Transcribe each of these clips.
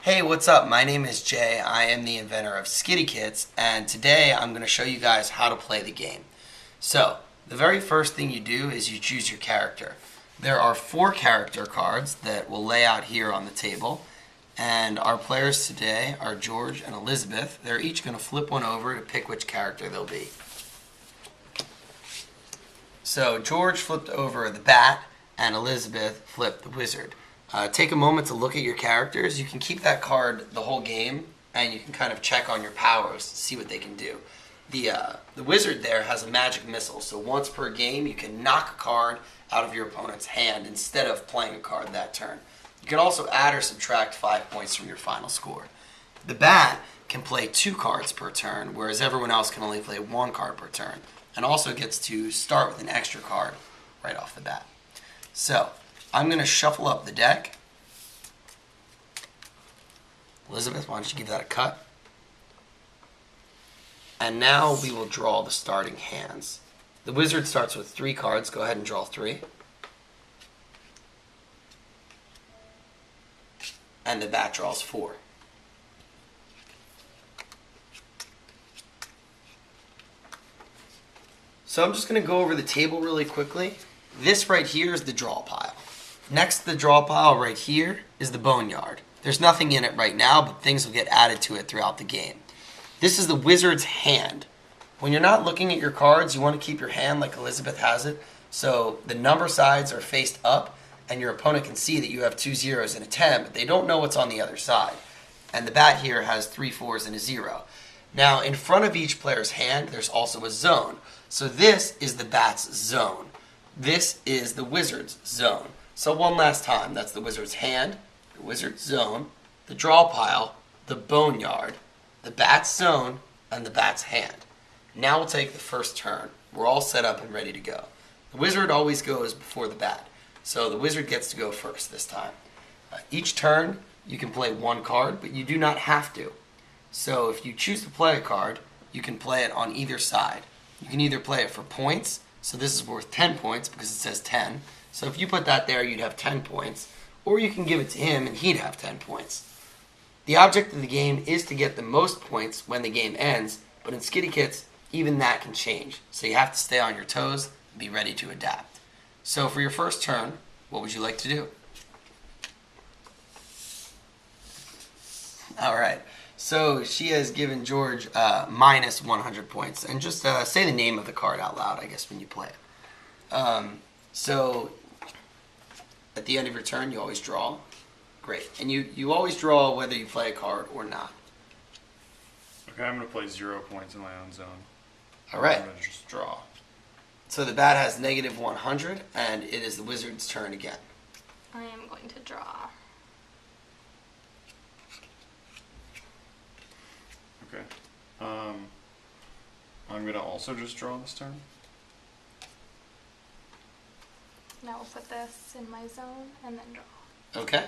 Hey, what's up? My name is Jay. I am the inventor of Skittykitts, and today I'm going to show you guys how to play the game. So, the very first thing you do is you choose your character. There are 4 character cards that we'll lay out here on the table, and our players today are George and Elizabeth. They're each going to flip one over to pick which character they'll be. So, George flipped over the bat, and Elizabeth flipped the wizard. Take a moment to look at your characters. You can keep that card the whole game, and you can kind of check on your powers to see what they can do. The wizard there has a magic missile, so once per game you can knock a card out of your opponent's hand instead of playing a card that turn. You can also add or subtract 5 points from your final score. The bat can play 2 cards per turn, whereas everyone else can only play 1 card per turn, and also gets to start with an extra card right off the bat. So, I'm going to shuffle up the deck. Elizabeth, why don't you give that a cut? And now we will draw the starting hands. The wizard starts with 3 cards. Go ahead and draw 3. And the bat draws 4. So I'm just going to go over the table really quickly. This right here is the draw pile. Next to the draw pile right here is the boneyard. There's nothing in it right now, but things will get added to it throughout the game. This is the wizard's hand. When you're not looking at your cards, you want to keep your hand like Elizabeth has it, so the number sides are faced up, and your opponent can see that you have 2 zeros and a 10, but they don't know what's on the other side. And the bat here has 3 4s and a 0. Now, in front of each player's hand, there's also a zone. So this is the bat's zone. This is the wizard's zone. So one last time, that's the wizard's hand, the wizard's zone, the draw pile, the boneyard, the bat's zone, and the bat's hand. Now we'll take the first turn. We're all set up and ready to go. The wizard always goes before the bat, so the wizard gets to go first this time. Each turn, you can play 1 card, but you do not have to. So if you choose to play a card, you can play it on either side. You can either play it for points, so this is worth 10 points because it says 10. So if you put that there, you'd have 10 points. Or you can give it to him and he'd have 10 points. The object of the game is to get the most points when the game ends, but in Skittykitts, even that can change. So you have to stay on your toes and be ready to adapt. So for your first turn, what would you like to do? All right. So she has given George minus 100 points. And just say the name of the card out loud, I guess, when you play it. So at the end of your turn, you always draw. Great. And you always draw whether you play a card or not. Okay, I'm going to play 0 points in my own zone. All right. I'm going to just draw. So the bat has negative 100, and it is the wizard's turn again. I am going to draw. Okay. I'm going to also just draw this turn. Now we'll put this in my zone and then draw. Okay.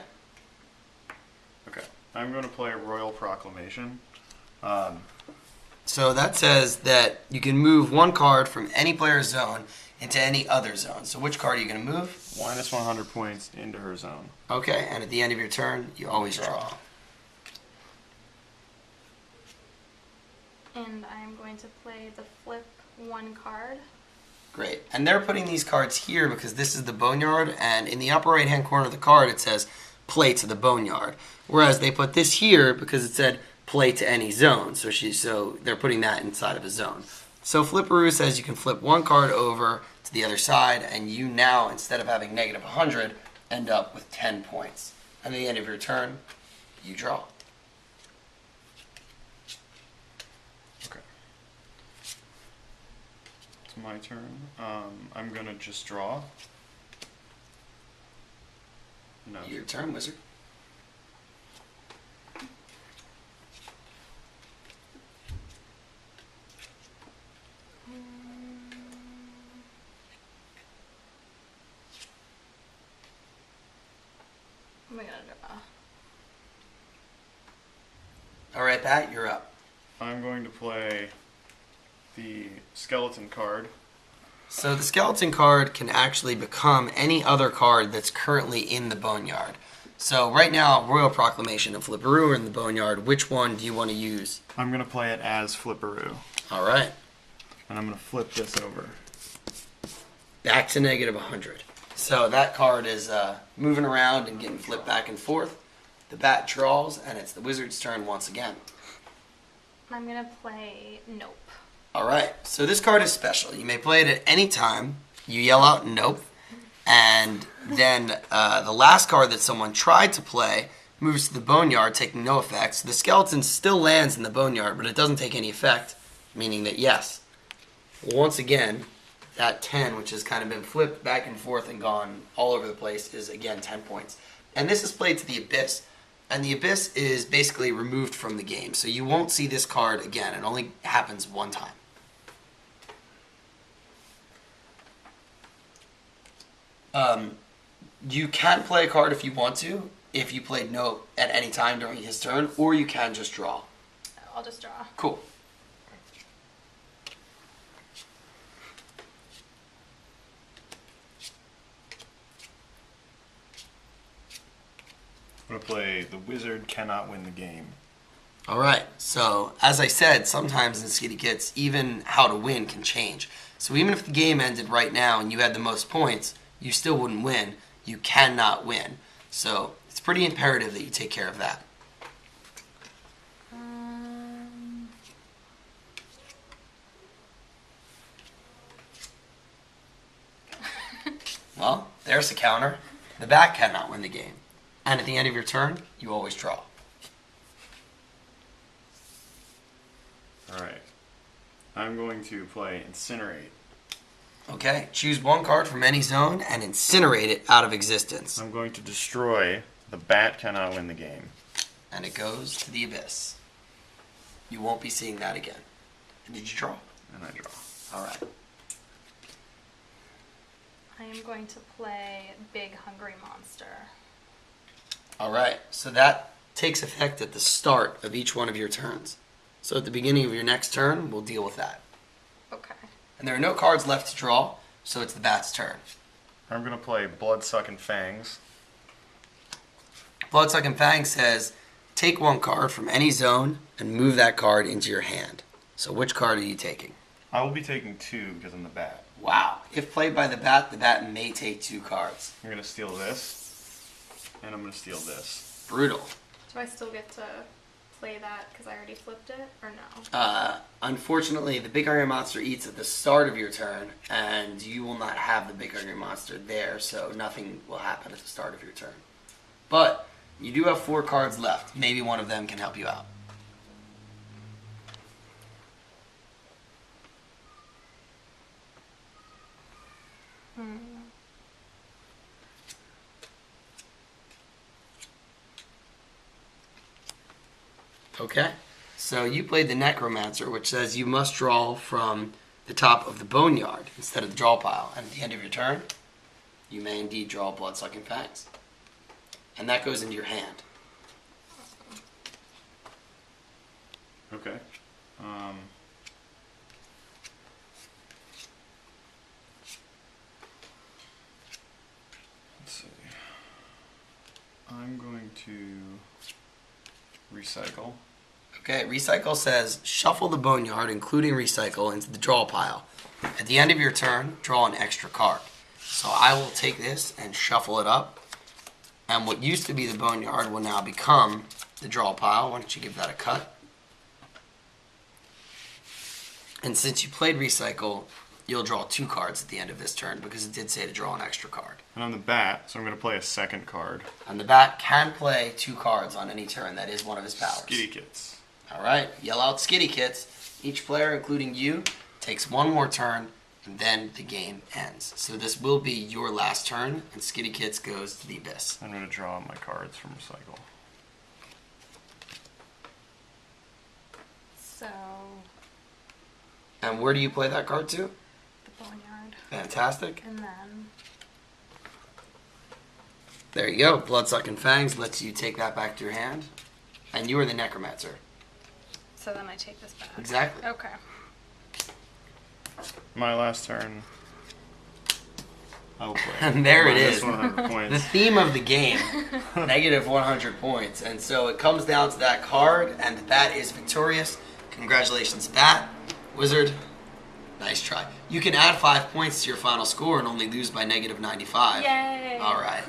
Okay. I'm going to play a Royal Proclamation. So that says that you can move 1 card from any player's zone into any other zone. So which card are you going to move? Minus 100 points into her zone. Okay, and at the end of your turn, you always draw. And I'm going to play the flip 1 card. Great. And they're putting these cards here because this is the boneyard, and in the upper right-hand corner of the card it says play to the boneyard. Whereas they put this here because it said play to any zone. So they're putting that inside of a zone. So Flipperoo says you can flip 1 card over to the other side, and you now, instead of having negative 100, end up with 10 points. And at the end of your turn, you draw. Okay. It's my turn. I'm going to just draw. No. Your turn, wizard. I'm going to draw. All right, Pat, you're up. I'm going to play the skeleton card. So the skeleton card can actually become any other card that's currently in the boneyard. So right now, Royal Proclamation and Flipperoo are in the Boneyard. Which one do you want to use? I'm going to play it as Flipperoo. All right. And I'm going to flip this over. Back to negative 100. So that card is moving around and getting flipped back and forth. The bat draws, and it's the wizard's turn once again. I'm gonna play Nope. All right. So this card is special. You may play it at any time. You yell out Nope. And then the last card that someone tried to play moves to the Boneyard, taking no effect. So the skeleton still lands in the Boneyard, but it doesn't take any effect, meaning that yes. Once again, that 10, which has kind of been flipped back and forth and gone all over the place, is again 10 points. And this is played to the Abyss. And the Abyss is basically removed from the game. So you won't see this card again. It only happens one time. You can play a card if you want to, if you played no at any time during his turn, or you can just draw. I'll just draw. Cool. I'm going to play The Wizard Cannot Win the Game. All right. So, as I said, sometimes in Skittykitts, even how to win can change. So even if the game ended right now and you had the most points, you still wouldn't win. You cannot win. So it's pretty imperative that you take care of that. Well, there's the counter. The bat cannot win the game. And at the end of your turn, you always draw. Alright. I'm going to play Incinerate. Okay, choose one card from any zone and incinerate it out of existence. I'm going to destroy The Bat Cannot Win the Game. And it goes to the Abyss. You won't be seeing that again. And did you draw? And I draw. All right. I am going to play Big Hungry Monster. All right, so that takes effect at the start of each one of your turns. So at the beginning of your next turn, we'll deal with that. Okay. And there are no cards left to draw, so it's the bat's turn. I'm going to play Bloodsucking Fangs. Bloodsucking Fang says, take one card from any zone and move that card into your hand. So which card are you taking? I will be taking 2 because I'm the bat. Wow. If played by the bat may take 2 cards. I'm going to steal this. And I'm going to steal this. Brutal. Do I still get to play that because I already flipped it, or no? Unfortunately, the Big Hungry Monster eats at the start of your turn, and you will not have the Big Hungry Monster there, so nothing will happen at the start of your turn. But you do have 4 cards left. Maybe one of them can help you out. Okay, so you played the Necromancer, which says you must draw from the top of the Boneyard instead of the draw pile. And at the end of your turn, you may indeed draw Bloodsucking Fangs. And that goes into your hand. Okay. Let's see. I'm going to recycle. Okay, Recycle says shuffle the Boneyard, including Recycle, into the draw pile. At the end of your turn, draw an extra card. So I will take this and shuffle it up. And what used to be the Boneyard will now become the draw pile. Why don't you give that a cut? And since you played Recycle, you'll draw 2 cards at the end of this turn because it did say to draw an extra card. And I'm the bat, so I'm going to play a second card. And the bat can play 2 cards on any turn. That is one of his powers. Skittykitts. All right, yell out Skittykitts. Each player, including you, takes 1 more turn, and then the game ends. So this will be your last turn, and Skittykitts goes to the Abyss. I'm going to draw my cards from recycle. So, And where do you play that card to? the Boneyard. Fantastic. And then, There you go. Bloodsucking Fangs lets you take that back to your hand. And you are the Necromancer. so then I take this back. Exactly. Okay. My last turn. Oh boy. And there it Minus is. 100 The points. theme of the game, negative 100 points. And so it comes down to that card, and the bat is victorious. Congratulations, bat. Wizard, nice try. You can add 5 points to your final score and only lose by negative 95. Yay! All right.